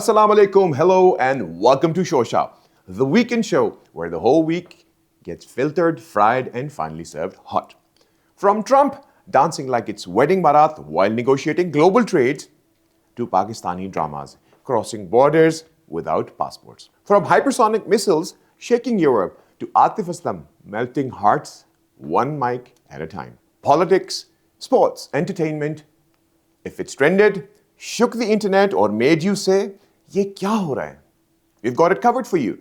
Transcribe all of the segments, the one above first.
Assalamu alaikum, hello, and welcome to Shosha, the weekend show where the whole week gets filtered, fried, and finally served hot. From Trump dancing like it's wedding barat while negotiating global trade, to Pakistani dramas crossing borders without passports. From hypersonic missiles shaking Europe to Atif Aslam melting hearts one mic at a time. Politics, sports, entertainment. If it's trended, shook the internet, or made you say, "Ye kya ho raha hai?" We've got it covered for you.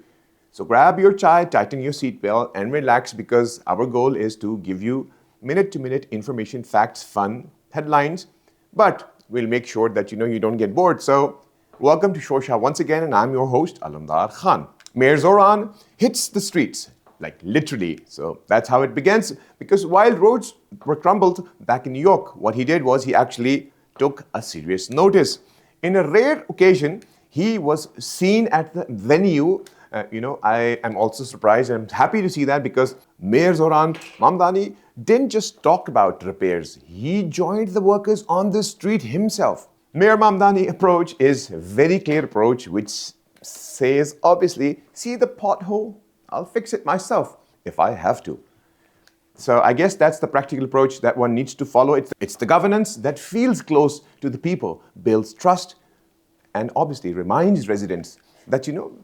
So grab your chai, tighten your seatbelt, and relax because our goal is to give you minute-to-minute information, facts, fun, headlines. But we'll make sure that you don't get bored. So welcome to Shosha once again, and I'm your host, Alamdar Khan. Mayor Zoran hits the streets, like literally. So that's how it begins. Because while roads were crumbled back in New York, what he did was he actually took a serious notice. In a rare occasion, he was seen at the venue. I am also surprised and I'm happy to see that because Mayor Zoran Mamdani didn't just talk about repairs. He joined the workers on the street himself. Mayor Mamdani approach is a very clear approach which says, obviously, see the pothole? I'll fix it myself if I have to. So I guess that's the practical approach that one needs to follow. It's the governance that feels close to the people, builds trust, and obviously reminds residents that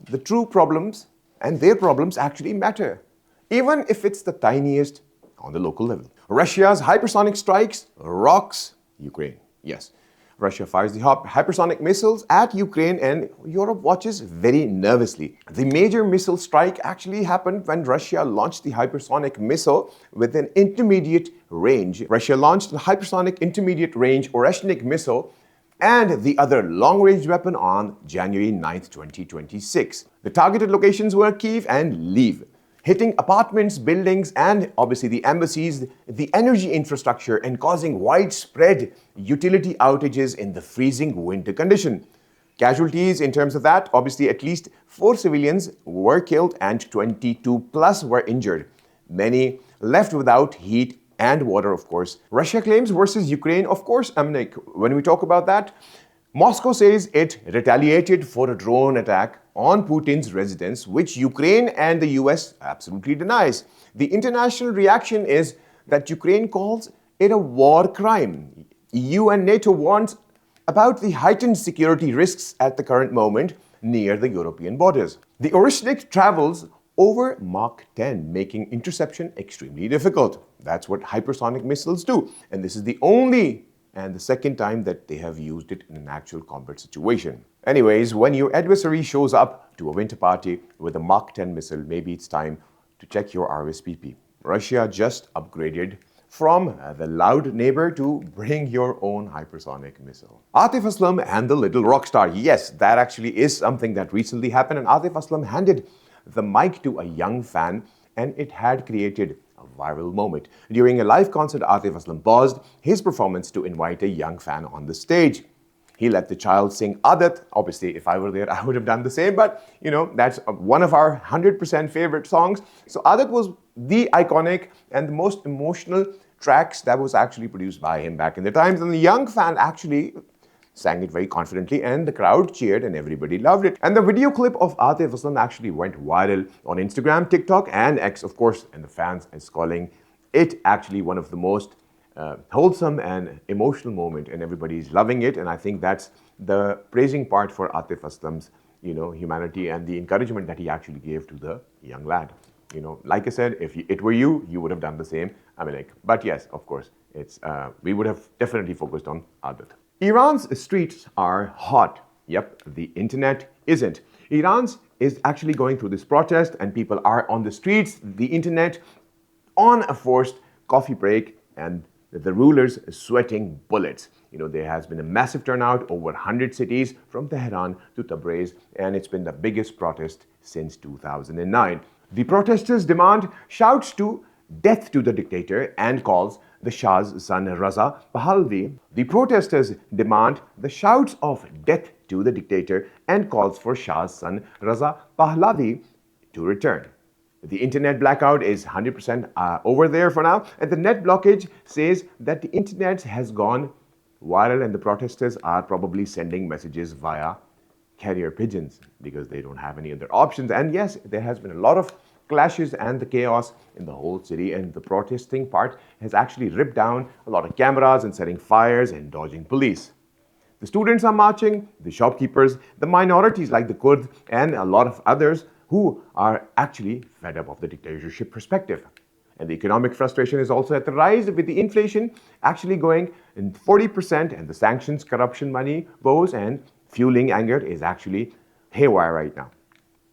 the true problems and their problems actually matter, even if it's the tiniest on the local level. Russia's hypersonic strikes rocks Ukraine. Yes, Russia fires the hypersonic missiles at Ukraine and Europe watches very nervously. The major missile strike actually happened when Russia launched the hypersonic missile with an intermediate range. Russia launched the hypersonic intermediate range Oreshnik missile and the other long-range weapon on January 9th, 2026. The targeted locations were Kyiv and Lviv, hitting apartments, buildings, and obviously the embassies, the energy infrastructure, and causing widespread utility outages in the freezing winter condition. Casualties in terms of that, obviously at least 4 civilians were killed and 22 plus were injured. Many left without heat and water, of course. Russia claims versus Ukraine, of course, when we talk about that, Moscow says it retaliated for a drone attack on Putin's residence, which Ukraine and the US absolutely denies. The international reaction is that Ukraine calls it a war crime. EU and NATO warns about the heightened security risks at the current moment near the European borders. The Oreshnik travels over Mach 10, making interception extremely difficult. That's what hypersonic missiles do. And this is the only and the second time that they have used it in an actual combat situation. Anyways, when your adversary shows up to a winter party with a Mach 10 missile, maybe it's time to check your RSVP. Russia just upgraded from the loud neighbor to bring your own hypersonic missile. Atif Aslam and the little rock star. Yes, that actually is something that recently happened, and Atif Aslam handed the mic to a young fan, and it had created a viral moment. During a live concert, Atif Aslam paused his performance to invite a young fan on the stage. He let the child sing Adat. Obviously, if I were there, I would have done the same, but that's one of our 100% favorite songs. So Adat was the iconic and the most emotional tracks that was actually produced by him back in the times, and the young fan actually sang it very confidently, and the crowd cheered and everybody loved it. And the video clip of Atif Aslam actually went viral on Instagram, TikTok, and X, of course, and the fans is calling it actually one of the most wholesome and emotional moment, and everybody's loving it. And I think that's the praising part for Atif Aslam's, humanity and the encouragement that he actually gave to the young lad. Like I said, if it were you, you would have done the same. But yes, of course, we would have definitely focused on Adat. Iran's streets are hot. Yep, the internet isn't. Iran's is actually going through this protest and people are on the streets, the internet on a forced coffee break, and the rulers sweating bullets. There has been a massive turnout over 100 cities from Tehran to Tabriz, and it's been the biggest protest since 2009. The protesters demand shouts to death to the dictator and calls the Shah's son Raza Pahlavi. The protesters demand the shouts of death to the dictator and calls for Shah's son Raza Pahlavi to return. The internet blackout is 100% over there for now, and the net blockage says that the internet has gone viral and the protesters are probably sending messages via carrier pigeons because they don't have any other options. And yes, there has been a lot of clashes and the chaos in the whole city, and the protesting part has actually ripped down a lot of cameras and setting fires and dodging police. The students are marching, the shopkeepers, the minorities like the Kurds, and a lot of others who are actually fed up of the dictatorship perspective. And the economic frustration is also at the rise, with the inflation actually going in 40%, and the sanctions, corruption money woes, and fueling anger is actually haywire right now.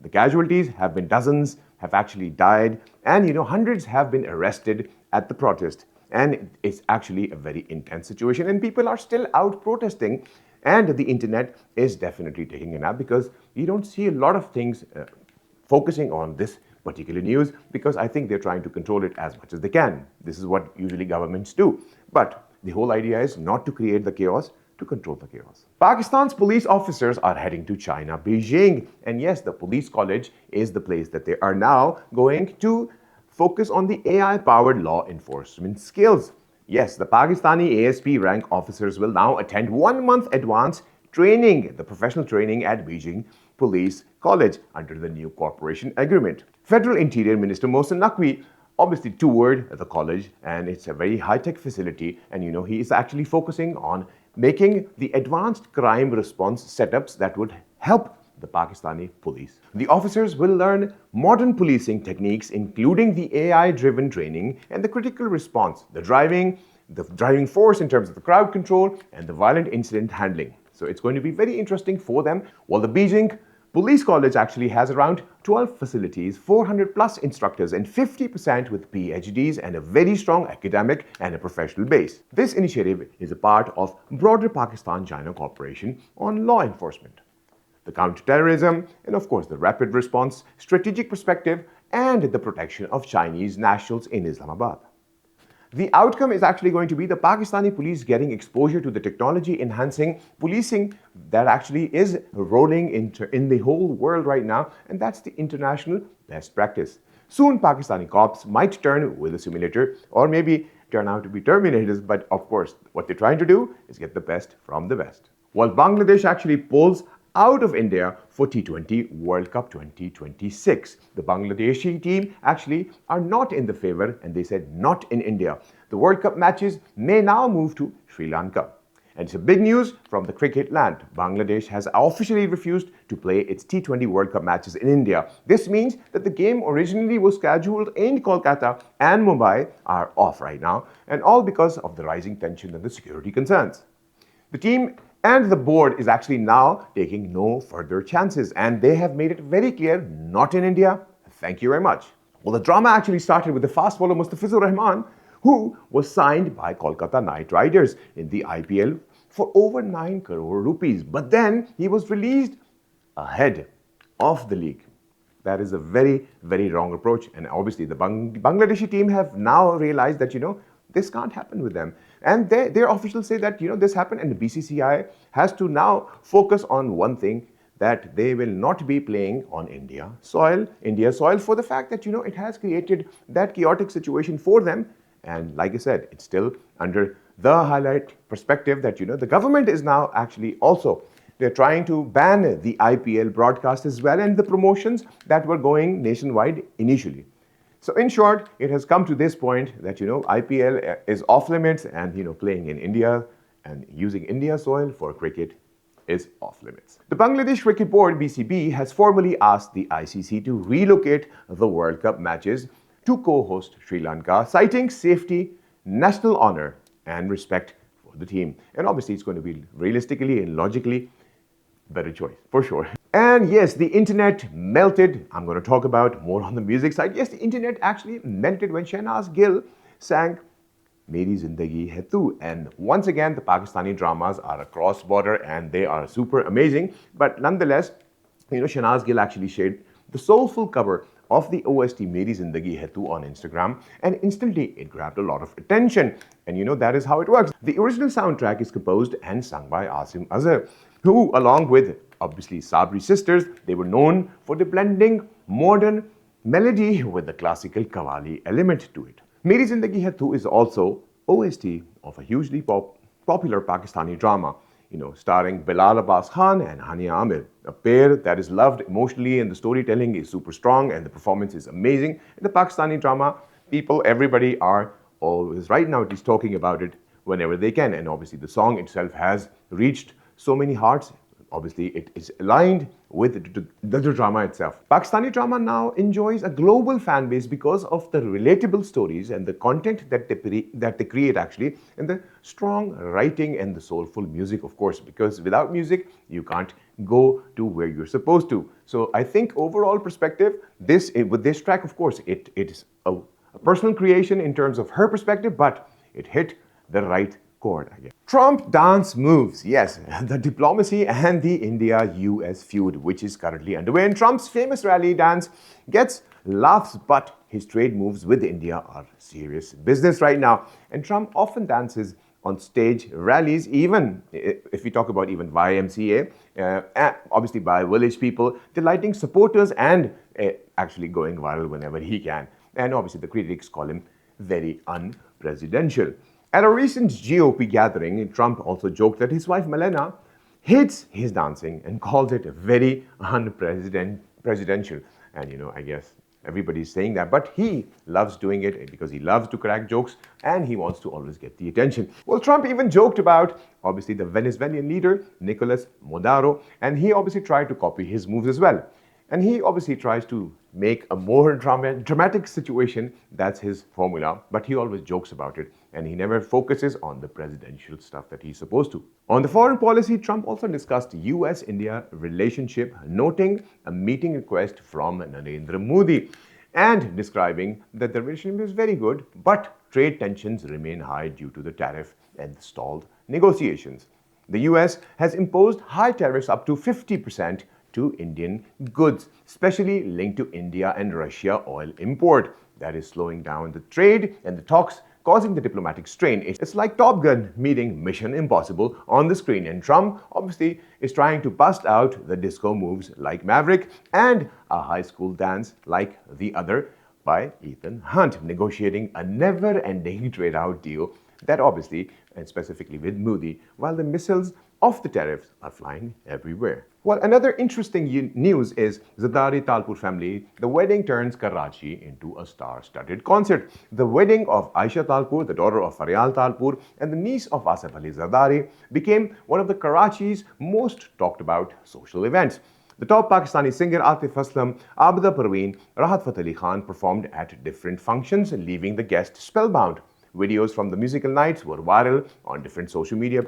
The casualties have been dozens, have actually died, and hundreds have been arrested at the protest. And it's actually a very intense situation, and people are still out protesting. And the internet is definitely taking a nap because you don't see a lot of things focusing on this particular news, because I think they're trying to control it as much as they can. This is what usually governments do. But the whole idea is not to create the chaos, to control the chaos. Pakistan's police officers are heading to China, Beijing. And yes, the police college is the place that they are now going to focus on the AI-powered law enforcement skills. Yes, the Pakistani ASP rank officers will now attend 1 month advanced training, the professional training at Beijing Police College under the new cooperation agreement. Federal Interior Minister Mohsen Naqvi obviously toured the college, and it's a very high-tech facility, and he is actually focusing on making the advanced crime response setups that would help the Pakistani police. The officers will learn modern policing techniques, including the AI-driven training and the critical response, the driving force in terms of the crowd control, and the violent incident handling. So it's going to be very interesting for them. While the Beijing Police College actually has around 12 facilities, 400 plus instructors, and 50% with PhDs, and a very strong academic and a professional base. This initiative is a part of broader Pakistan-China cooperation on law enforcement, the counterterrorism, and of course the rapid response, strategic perspective, and the protection of Chinese nationals in Islamabad. The outcome is actually going to be the Pakistani police getting exposure to the technology enhancing policing that actually is rolling in the whole world right now, and that's the international best practice. Soon, Pakistani cops might turn with a simulator, or maybe turn out to be Terminators, but of course, what they're trying to do is get the best from the best. While Bangladesh actually pulls out of India for T20 World Cup 2026. The Bangladeshi team actually are not in the favor, and they said not in India. The World Cup matches may now move to Sri Lanka. And it's a big news from the cricket land. Bangladesh has officially refused to play its T20 World Cup matches in India. This means that the game originally was scheduled in Kolkata and Mumbai are off right now, and all because of the rising tension and the security concerns. The team and the board is actually now taking no further chances, and they have made it very clear, not in India, thank you very much. Well, the drama actually started with the fast bowler Mustafizur Rahman, who was signed by Kolkata Knight Riders in the IPL for over 9 crore rupees. But then he was released ahead of the league. That is a very, very wrong approach. And obviously the Bangladeshi team have now realized that, this can't happen with them. And their officials say that, this happened, and the BCCI has to now focus on one thing, that they will not be playing on India soil for the fact that, it has created that chaotic situation for them. And like I said, it's still under the highlight perspective that, the government is now actually also, they're trying to ban the IPL broadcast as well, and the promotions that were going nationwide initially. So in short, it has come to this point that, IPL is off limits, and, playing in India and using India soil for cricket is off limits. The Bangladesh Cricket Board, BCB, has formally asked the ICC to relocate the World Cup matches to co-host Sri Lanka, citing safety, national honor, and respect for the team. And obviously, it's going to be realistically and logically better choice, for sure. And yes, the internet melted. I'm going to talk about more on the music side. Yes, the internet actually melted when Shehnaz Gill sang Meri Zindagi Hai Tu. And once again, the Pakistani dramas are across border, and they are super amazing. But nonetheless, Shehnaz Gill actually shared the soulful cover of the OST Meri Zindagi Hai Tu on Instagram, and instantly it grabbed a lot of attention. And that is how it works. The original soundtrack is composed and sung by Asim Azhar, who, along with obviously Sabri sisters, they were known for the blending modern melody with the classical qawwali element to it. Meri Zindagi Hai Tu is also OST of a hugely popular Pakistani drama. starring Bilal Abbas Khan and Hania Amir, a pair that is loved emotionally and the storytelling is super strong and the performance is amazing. In the Pakistani drama, everybody are always right now at least talking about it whenever they can. And obviously the song itself has reached so many hearts. Obviously, it is aligned with the drama itself. Pakistani drama now enjoys a global fan base because of the relatable stories and the content that they create actually, and the strong writing and the soulful music, of course, because without music, you can't go to where you're supposed to. So I think overall perspective, with this track, of course, it is a personal creation in terms of her perspective, but it hit the right chord, I guess. Trump dance moves. Yes, the diplomacy and the India-US feud, which is currently underway. And Trump's famous rally dance gets laughs, but his trade moves with India are serious business right now. And Trump often dances on stage rallies, even if we talk about even YMCA, obviously by village people, delighting supporters and actually going viral whenever he can. And obviously the critics call him very unpresidential. At a recent GOP gathering, Trump also joked that his wife Melania hates his dancing and calls it very unpresidential. And I guess everybody's saying that, but he loves doing it because he loves to crack jokes and he wants to always get the attention. Well, Trump even joked about, obviously, the Venezuelan leader, Nicolas Maduro, and he obviously tried to copy his moves as well. And he obviously tries to make a more dramatic situation. That's his formula, but he always jokes about it and he never focuses on the presidential stuff that he's supposed to. On the foreign policy, Trump also discussed US-India relationship, noting a meeting request from Narendra Modi and describing that the relationship is very good, but trade tensions remain high due to the tariff and the stalled negotiations. The US has imposed high tariffs up to 50% to Indian goods, especially linked to India and Russia oil import. That is slowing down the trade and the talks, causing the diplomatic strain. It's like Top Gun meeting Mission Impossible on the screen, and Trump obviously is trying to bust out the disco moves like Maverick and a high school dance like The Other by Ethan Hunt, negotiating a never-ending trade-out deal that obviously, and specifically with Modi, while the missiles of the tariffs are flying everywhere. Well, another interesting news is Zardari Talpur family. The wedding turns Karachi into a star-studded concert. The wedding of Aisha Talpur, the daughter of Faryal Talpur, and the niece of Asif Ali Zardari became one of the Karachi's most talked about social events. The top Pakistani singer Atif Aslam, Abida Parveen, Rahat Fateh Ali Khan performed at different functions, leaving the guests spellbound. Videos from the musical nights were viral on different social media,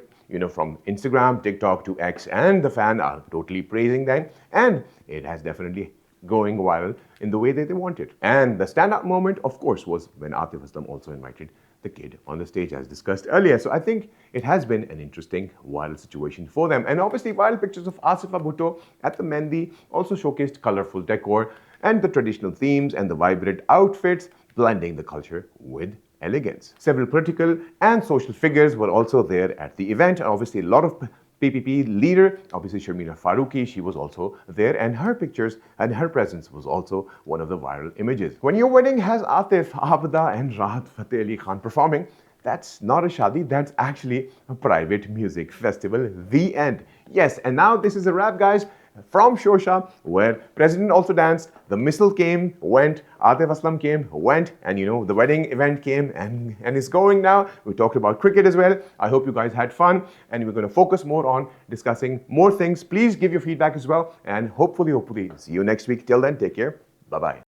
from Instagram, TikTok to X, and the fans are totally praising them, and it has definitely going viral in the way that they want it. And the standout moment, of course, was when Atif Aslam also invited the kid on the stage as discussed earlier. So I think it has been an interesting viral situation for them. And obviously viral pictures of Asifa Bhutto at the Mehndi also showcased colorful decor and the traditional themes and the vibrant outfits, blending the culture with elegance. Several political and social figures were also there at the event, and obviously a lot of PPP leader, obviously Sharmila Faruqi, she was also there, and her pictures and her presence was also one of the viral images. When your wedding has Atif, Abida and Rahat Fateh Ali Khan performing, that's not a shadi, that's actually a private music festival. The end. Yes, and now this is a wrap, guys, from Shosha, where President also danced, the missile came, went, Atif Aslam came, went, and the wedding event came and is going now. We talked about cricket as well. I hope you guys had fun, and we're going to focus more on discussing more things. Please give your feedback as well, and hopefully see you next week. Till then, take care. Bye-bye.